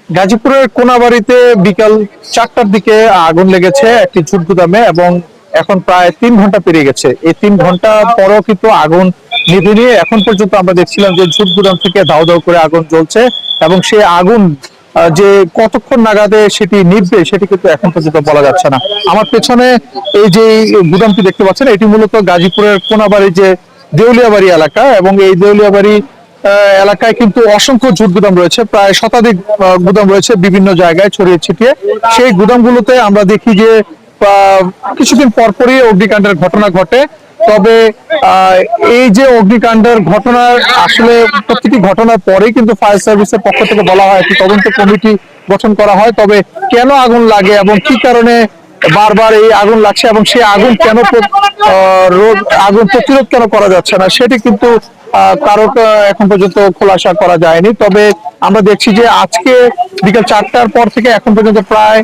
গাজীপুরের কোনাবাড়িতে বিকাল 4টার দিকে আগুন লেগেছে একটি ঝুট গুদামে এবং এখন প্রায় 3 ঘন্টা পেরিয়ে গেছে। এই 3 ঘন্টা পরও কিন্তু আগুন নিভেনি। এখন পর্যন্ত আমরা দেখছিলাম যে ঝুট গুদাম থেকে দাউ দাউ করে আগুন জ্বলছে এবং সেই আগুন যে কতক্ষণ নাগাদে সেটি নিভবে সেটি কিন্তু এখন পর্যন্ত বলা যাচ্ছে না। আমার পেছনে এই যে গুদামটি দেখতে পাচ্ছেন, এটি মূলত গাজীপুরের কোনাবাড়ি যে দেউলিয়াবাড়ি এলাকা, এবং এই দেউলিয়াবাড়ি এলাকায় কিন্তু অসংখ্য ঝুট গুদাম রয়েছে, প্রায় শতাধিক গুদাম রয়েছে বিভিন্ন জায়গায় ছড়িয়ে ছিটিয়ে। সেই গুদামগুলোতে আমরা দেখি যে কিছুদিন পরপরই অগ্নিকাণ্ডের ঘটনা ঘটে। তবে এই যে অগ্নিকাণ্ডের ঘটনার আসলে প্রতিটি ঘটনার পরেই কিন্তু ফায়ার সার্ভিসের পক্ষ থেকে বলা হয় একটি তদন্ত কমিটি গঠন করা হয়। তবে কেন আগুন লাগে এবং কি কারণে বারবার এই আগুন লাগছে এবং সেই আগুন কেন আগুন প্রতিরোধ কেন করা যাচ্ছে না সেটি কিন্তু কারো এখন পর্যন্ত খোলাসা করা যায়নি। তবে আমরা দেখছি যে আজকে বিকেল 4টার পর থেকে এখন পর্যন্ত প্রায়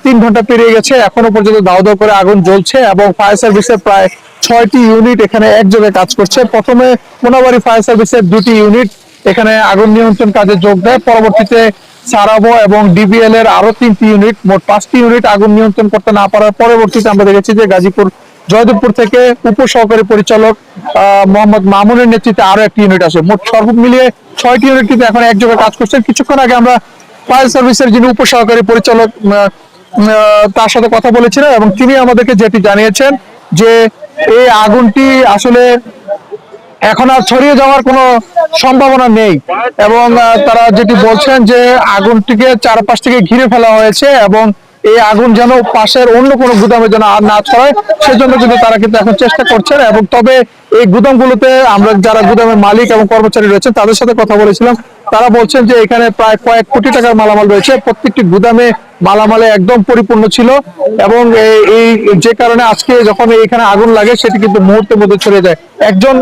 3 ঘন্টা পেরিয়ে গেছে, এখনো পর্যন্ত দাউ দাউ করে আগুন জ্বলছে এবং ফায়ার সার্ভিসের প্রায় 6টি ইউনিট এখানে একযোগে কাজ করছে। প্রথমে কোনাবাড়ি ফায়ার সার্ভিসের 2টি ইউনিট এখানে আগুন নিয়ন্ত্রণ কাজে যোগ দেয়, পরবর্তীতে সারাবো এবং ডিবিএল এর আরো 3টি ইউনিট, মোট 5টি ইউনিট আগুন নিয়ন্ত্রণ করতে না পারার পরবর্তীতে আমরা দেখেছি যে গাজীপুর জয়দেবপুর থেকে উপসহকারী পরিচালক মোহাম্মদ মামুনের নেতৃত্বে আরো একটি ইউনিট আছে। মোট সর্ব মিলিয়ে 6টি ইউনিট কিন্তু এখন একযোগে কাজ করছে। কিছুক্ষণ আগে আমরা ফায়ার সার্ভিসের যিনি উপসহকারী পরিচালক তার সাথে কথা বলেছিলেন এবং তিনি আমাদেরকে যেটি জানিয়েছেন যে এই আগুনটি আসলে এখন আর ছড়িয়ে যাওয়ার কোনো সম্ভাবনা নেই, এবং তারা যেটি বলছেন যে আগুনটিকে চারপাশ থেকে ঘিরে ফেলা হয়েছে এবং এই আগুন যেন পাশের অন্য কোনো গুদামে যেন আর না ছড়ায় সেজন্য কিন্তু তারা কিন্তু এখন চেষ্টা করছেন। এবং তবে এই গুদামগুলোতে আমরা যারা গুদামের মালিক এবং কর্মচারী রয়েছেন তাদের সাথে কথা বলেছিলাম, তারা বলছেন যে এখানে প্রায় কয়েক কোটি টাকার মালামাল রয়েছে, প্রত্যেকটি গুদামে মালামালে একদম পরিপূর্ণ ছিল এবং এই যে কারণে আজকে যখন এখানে আগুন লাগে সেটি কিন্তু মুহূর্তের মধ্যে ছড়িয়ে যায়। একজন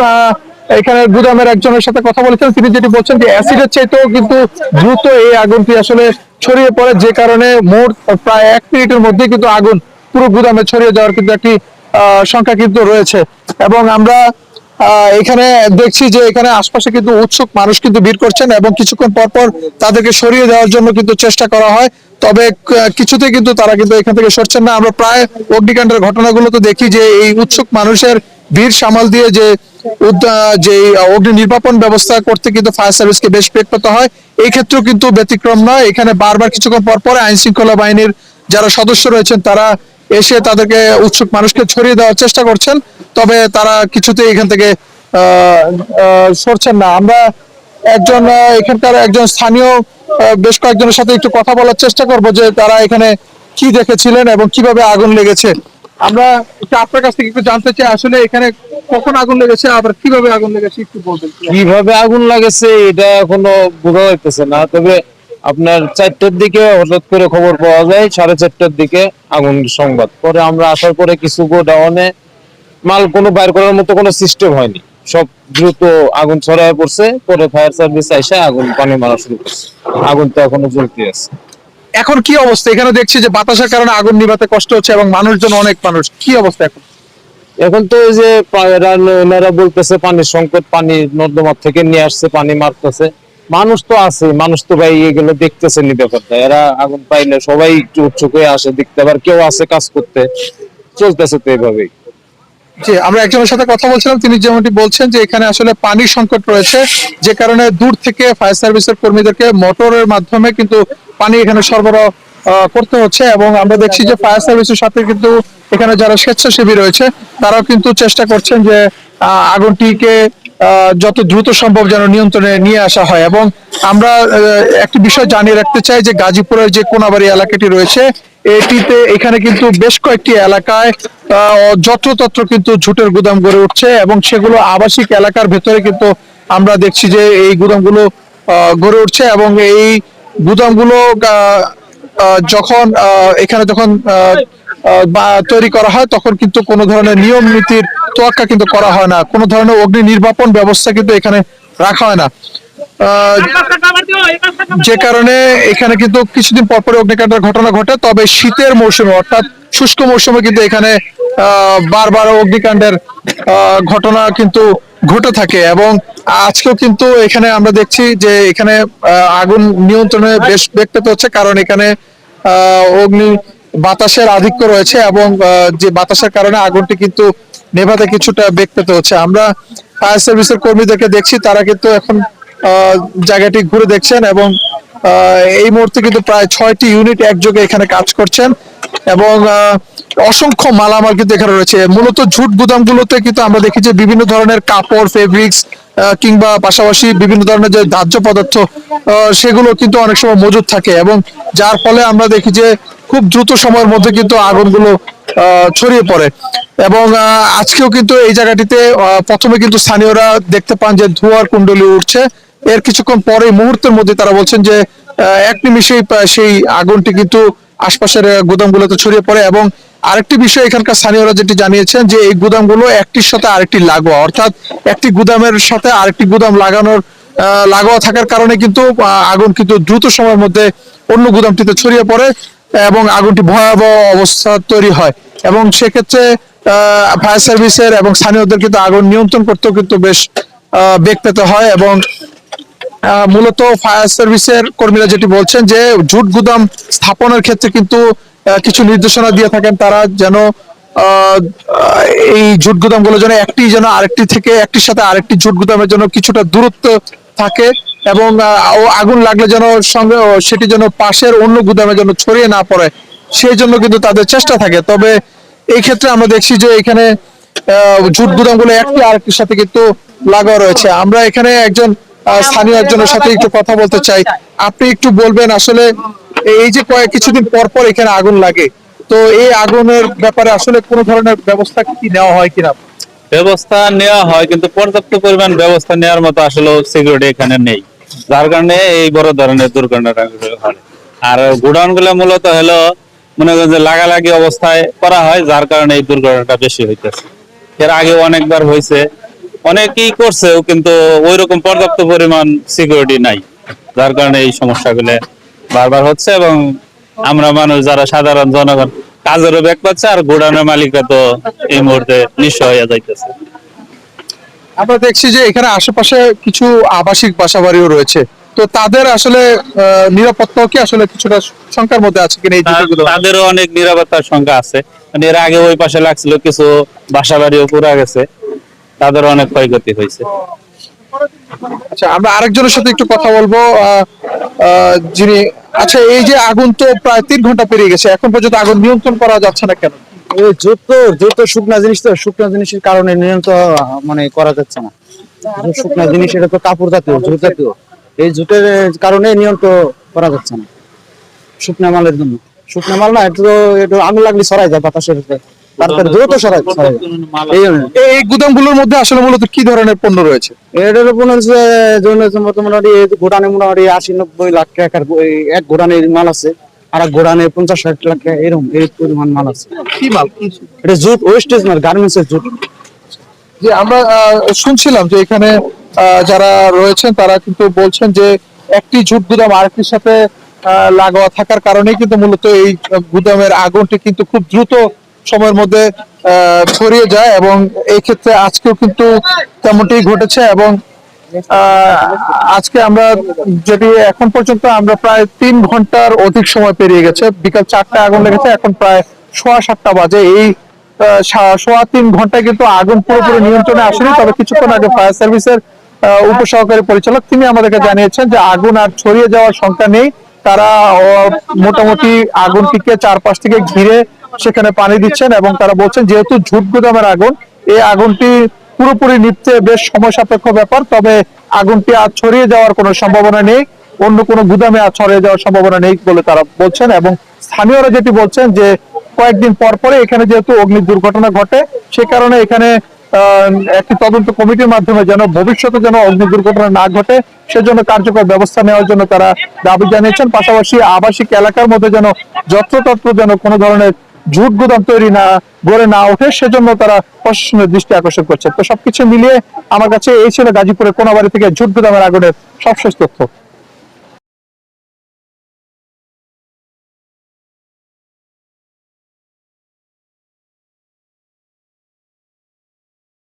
এখানে গুদামের একজনের সাথে কথা বলেছেন, তিনি যেটি বলছেন যে অ্যাসিডের চাইতেও কিন্তু দ্রুত এই আগুনটি আসলে ছড়িয়ে পড়ে, যে কারণে মোট প্রায় 1 মিনিটের মধ্যে কিন্তু আগুন পুরো গুদামে ছড়িয়ে যাওয়ার কিন্তু একটি সংখ্যা কিন্তু রয়েছে। এবং আমরা এখানে দেখছি যে এখানে আশপাশে কিন্তু উৎসুক মানুষ কিন্তু ভিড় করছেন এবং কিছুক্ষণ পর পর তাদেরকে সরিয়ে দেওয়ার জন্য কিন্তু চেষ্টা করা হয়, তবে কিছুতে কিন্তু তারা কিন্তু এখান থেকে সরছেন না। আমরা প্রায় অগ্নিকাণ্ডের ঘটনাগুলো তো দেখি যে এই উৎসুক মানুষের ভিড় সামাল দিয়ে যে অগ্নি নির্বাপন ব্যবস্থা করতে কিন্তু ফায়ার সার্ভিসকে বেশ বেগ পেতে হয়। এই ক্ষেত্রেও কিন্তু ব্যতিক্রম নয়, এখানে বারবার কিছুক্ষণ পর পর আইন শৃঙ্খলা বাহিনীর যারা সদস্য রয়েছেন তারা এসে তাদেরকে উৎসুক মানুষকে ছড়িয়ে দেওয়ার চেষ্টা করছেন, তবে তারা কিছুতেই এখান থেকে সরছেন না। আমরা এখানকার একজন স্থানীয় বেশ কয়েকজনের সাথে একটু কথা বলার চেষ্টা করব যে তারা এখানে কি দেখেছিলেন এবং কিভাবে আগুন লেগেছে। আমরা একটু আপনার কাছ থেকে একটু জানতে চাই আসলে এখানে কখন আগুন লেগেছে আবার কিভাবে আগুন লেগেছে একটু বলবেন। কিভাবে আগুন লাগেছে এটা এখনো বোঝা যাইতেছে না, তবে আপনার 4টার দিকে হঠাৎ করে খবর পাওয়া যায়, 4:30টার দিকে আগুন সংবাদ। পরে আমরা আসার পরে কিছু গোডাউনে মাল কোনো বাইর করার মতো কোনো সিস্টেম হয়নি, সব দ্রুত আগুন ছড়ায় পড়ছে। পরে ফায়ার সার্ভিস এসে আগুন পানি মারা শুরু করছে, আগুন তো এখনো জ্বলতে আছে। এখন কি অবস্থা? এখানে দেখছি যে বাতাসের কারণে আগুন নিভাতে কষ্ট হচ্ছে এবং মানুষজন অনেক মানুষ, কি অবস্থা এখন? এখন তো এই যে এনারা বলতেছে পানির সংকট, পানি নর্দমা থেকে নিয়ে আসছে, পানি মারতেছে। মানুষ তো আছে, মানুষ তো ভাই এগুলো দেখতেছে নি ব্যাপারটা, এরা আগুন পাইলে সবাই একটু উৎসুক হয়ে আসে দেখতে, আবার কেউ আছে কাজ করতে, চলতেছে তো এইভাবেই। জি, আমরা একজনের সাথে কথা বলছিলাম, তিনি যেমনটি বলছেন যে এখানে আসলে পানির সংকট রয়েছে, যে কারণে দূর থেকে ফায়ার সার্ভিসের কর্মীদেরকে মোটরের মাধ্যমে কিন্তু পানি এখানে সরবরাহ করতে হচ্ছে। এবং আমরা দেখছি যে ফায়ার সার্ভিসের সাথে কিন্তু এখানে যারা স্বেচ্ছাসেবী রয়েছে তারাও কিন্তু চেষ্টা করছেন যে আগুনটিকে যত দ্রুত সম্ভব যেন নিয়ন্ত্রণে নিয়ে আসা হয়। এবং আমরা একটি বিষয় জানিয়ে রাখতে চাই যে গাজীপুরের যে কোনাবাড়ি এলাকাটি রয়েছে এখানে কিন্তু বেশ কয়েকটি এলাকায় যত্রতত্র কিন্তু ঝুটের গুদাম গড়ে উঠছে এবং সেগুলো আবাসিক এলাকার ভেতরে কিন্তু আমরা দেখছি যে এই গুদামগুলো গড়ে উঠছে। এবং এই গুদামগুলো যখন এখানে যখন তৈরি করা হয় তখন কিন্তু কোনো ধরনের নিয়ম নীতির তোয়াক্কা কিন্তু করা হয় না, কোনো ধরনের অগ্নি নির্বাপন ব্যবস্থা কিন্তু এখানে রাখা হয় না, যে কারণে এখানে কিন্তু কিছুদিন পরপর অগ্নিকাণ্ডের ঘটনা ঘটে। তবে শীতের মৌসুমে অর্থাৎ শুষ্ক মৌসুমে কিন্তু এখানে বারবার অগ্নিকাণ্ডের ঘটনা কিন্তু ঘটে থাকে। এবং আজকেও কিন্তু এখানে আমরা দেখছি যে এখানে আগুন নিয়ন্ত্রণে বেশ বেগ পেতে হচ্ছে, কারণ এখানে অগ্নি বাতাসের আধিক্য রয়েছে এবং যে বাতাসের কারণে আগুনটি কিন্তু নেভাতে কিছুটা বেগ পেতে হচ্ছে। আমরা ফায়ার সার্ভিসের কর্মীদেরকে দেখছি, তারা কিন্তু এখন জায়গাটি ঘুরে দেখছেন এবং এই মুহূর্তে কিন্তু প্রায় 6টি ইউনিট একযোগে এখানে কাজ করছেন এবং অসংখ্য মালামাল কিন্তু এখানে রয়েছে। মূলত ঝুট গুদামগুলোতে কিন্তু আমরা দেখি যে বিভিন্ন ধরনের কাপড়, ফেব্রিক্স কিংবা পাশাপাশি বিভিন্ন ধরনের যে দাহ্য পদার্থ সেগুলো কিন্তু অনেক সময় মজুদ থাকে, এবং যার ফলে আমরা দেখি যে খুব দ্রুত সময়ের মধ্যে কিন্তু আগুনগুলো ছড়িয়ে পড়ে। এবং আজকেও কিন্তু এই জায়গাটিতে প্রথমে কিন্তু স্থানীয়রা দেখতে পান যে ধোঁয়ার কুণ্ডলী উঠছে, এর কিছুক্ষণ পরে মুহূর্তের মধ্যে তারা বলছেন যে এক নিমিষেই সেই আগুনটি কিন্তু আশপাশের গুদামগুলোতে ছড়িয়ে পড়ে। এবং আরেকটি বিষয় এখানকার স্থানীয়রা যেটি জানিয়েছেন যে এই গুদামগুলো একটির সাথে আরেকটি লাগোয়া, অর্থাৎ একটি গুদামের সাথে আরেকটি গুদাম লাগোয়া থাকার কারণে কিন্তু আগুন কিন্তু দ্রুত সময়ের মধ্যে অন্য গুদামটিতে ছড়িয়ে পড়ে এবং আগুনটি ভয়াবহ অবস্থা তৈরি হয়। এবং সেক্ষেত্রে ফায়ার সার্ভিসের এবং স্থানীয়দের কিন্তু আগুন নিয়ন্ত্রণ করতেও কিন্তু বেশ বেগ পেতে হয়। এবং মূলত ফায়ার সার্ভিসের কর্মীরা যেটি বলছেন যে ঝুট গুদাম স্থাপনের ক্ষেত্রে কিন্তু কিছু নির্দেশনা দিয়ে থাকেন তারা, যেন এই ঝুট গুদামগুলো যেন আরেকটি থেকে একটির সাথে আরেকটি ঝুট গুদামের জন্য কিছুটা দূরত্ব থাকে, এবং আগুন লাগলে যেন সঙ্গে সেটি যেন পাশের অন্য গুদামে যেন ছড়িয়ে না পড়ে, সেই জন্য কিন্তু তাদের চেষ্টা থাকে। তবে এই ক্ষেত্রে আমরা দেখছি যে এখানে ঝুট গুদামগুলো একটি আরেকটির সাথে কিন্তু লাগা রয়েছে। আমরা এখানে একজন স্থানীয় একজনের সাথে একটু কথা বলতে চাই। আপনি একটু বলবেন আসলে এই যে কিছুদিন পর পর এখানে আগুন লাগে, তো এই আগুনের ব্যাপারে আসলে কোনো ধরনের ব্যবস্থা কি নেওয়া হয় কিনা? ব্যবস্থা নেওয়া হয়, কিন্তু পর্যাপ্ত পরিমাণ ব্যবস্থা নেওয়ার মতো আসলে সিকিউরিটি এখানে নেই, যার কারণে এই বড় ধরনের দুর্ঘটনাটা হয়। আর গোডাউন গুলো মূলত হলো মনে করেন যে লাগালাগি অবস্থায় করা হয়, যার কারণে এই দুর্ঘটনাটা বেশি হইতেছে। এর আগে অনেকবার হয়েছে, অনেকেই করছেও, কিন্তু ওই রকম পর্যাপ্ত পরিমাণ সিকিউরিটি নাই, যার কারণে এই সমস্যাগুলো বারবার হচ্ছে। এবং আমরা মানুষ যারা সাধারণ জনগণ কাজেরও ব্যাক পাচ্ছে, আর গোডাউনের মালিকরা তো এই মুহূর্তে নিঃস্ব হয়ে যাইতেছে। আমরা দেখছি যে এখানে আশেপাশে কিছু আবাসিক বাসাবাড়িও রয়েছে, তো তাদের আসলে নিরাপত্তাও কি আসলে কিছুটা শঙ্কার মধ্যে আছে কিনা এই ঝুঁকিগুলো? তাদেরও অনেক নিরাপত্তার শঙ্কা আছে, মানে এর আগে ওই পাশে লাগছিল, কিছু বাসা বাড়িও পুরা গেছে, তাদের অনেক ক্ষয়ক্ষতি হয়েছে। আচ্ছা, আমরা আরেকজনের সাথে একটু কথা বলবো যিনি, আচ্ছা এই যে আগুন তো প্রায় 3 ঘন্টা পেরিয়ে গেছে, এখন পর্যন্ত আগুন নিয়ন্ত্রণ করা যাচ্ছে না কেন? ওই যত শুকনা জিনিস, তো শুকনা জিনিসের কারণে নিয়ন্ত্রণ মানে করা যাচ্ছে না। শুকনা জিনিস এটা তো কাপড় জাতীয়, জুট জাতীয়, এই জুটের কারণে নিয়ন্ত্রণ করা যাচ্ছে না। শুকনা মালের জন্য, শুকনা মাল না, একটু আগুন লাগলে ছড়াই যায় বাতাসের উপরে, তারপরে দ্রুত ছড়াই যায়। এই গুদামগুলোর মধ্যে আসলে মূলত কি ধরনের পণ্য রয়েছে? এটার উপর মোটামুটি গোডানে মোটামুটি 80-90 লাখ টাকার এক গোডানের মাল আছে, আর এক গোডানে 50-60 লাখ টাকা, এরকম এই পরিমাণ মাল আছে। কি মাল? এটা জুট, ওয়েস্টেজ মাল, গার্মেন্টস এর জুট। যে আমরা শুনছিলাম যে এখানে যারা রয়েছেন তারা কিন্তু বলছেন যে একটি ঝুট গুদাম আরেকটির সাথে লাগোয়া থাকার কারণেই কিন্তু মূলত এই গুদামের আগুনটি কিন্তু খুব দ্রুত সময়ের মধ্যে ছড়িয়ে যায়, এবং এই ক্ষেত্রে আজকেও কিন্তু তেমনটি ঘটেছে। এবং আজকে আমরা যেটি এখন পর্যন্ত আমরা প্রায় 3 ঘন্টার অধিক সময় পেরিয়ে গেছে, বিকাল 4টায় আগুন লেগেছে, এখন প্রায় 7:15 বাজে। এই 3.5 ঘন্টায় কিন্তু আগুন পুরোপুরি নিয়ন্ত্রণে আসেনি, তবে কিছুক্ষণ আগে ফায়ার সার্ভিসের উপসহকারী পরিচালক তিনি আমাদেরকে জানিয়েছেন যে আগুন আর ছড়িয়ে যাওয়ার শঙ্কা নেই। তারা মোটামুটি আগুনটিকে চারপাশ থেকে ঘিরে সেখানে পানি দিচ্ছেন, এবং তারা বলছেন যেহেতু ঝুট গুদামের আগুন, এই আগুনটি পুরোপুরি নিভতে বেশ সময় সাপেক্ষ ব্যাপার, তবে আগুনটি আর ছড়িয়ে যাওয়ার কোনো সম্ভাবনা নেই, অন্য কোনো গুদামে আর ছড়িয়ে যাওয়ার সম্ভাবনা নেই বলে তারা বলছেন। এবং স্থানীয়রা যেটি বলছেন যে কয়েকদিন পর পরে এখানে যেহেতু অগ্নি দুর্ঘটনা ঘটে, সে কারণে এখানে একটি তদন্ত কমিটির মাধ্যমে যেন ভবিষ্যতে যেন অগ্নি দুর্ঘটনা না ঘটে সেজন্য কার্যকর ব্যবস্থা নেওয়ার জন্য তারা দাবি জানিয়েছেন। পাশাপাশি আবাসিক এলাকার মধ্যে যেন যত্রতত্র যেন কোনো ধরনের ঝুট গুদাম তৈরি গড়ে না ওঠে, সেজন্য তারা প্রশাসনের দৃষ্টি আকর্ষণ করছে। তো সবকিছু মিলিয়ে আমার কাছে এই ছিল গাজীপুরের কোনাবাড়ি থেকে ঝুট গুদামের আগুনের সবশেষ তথ্য।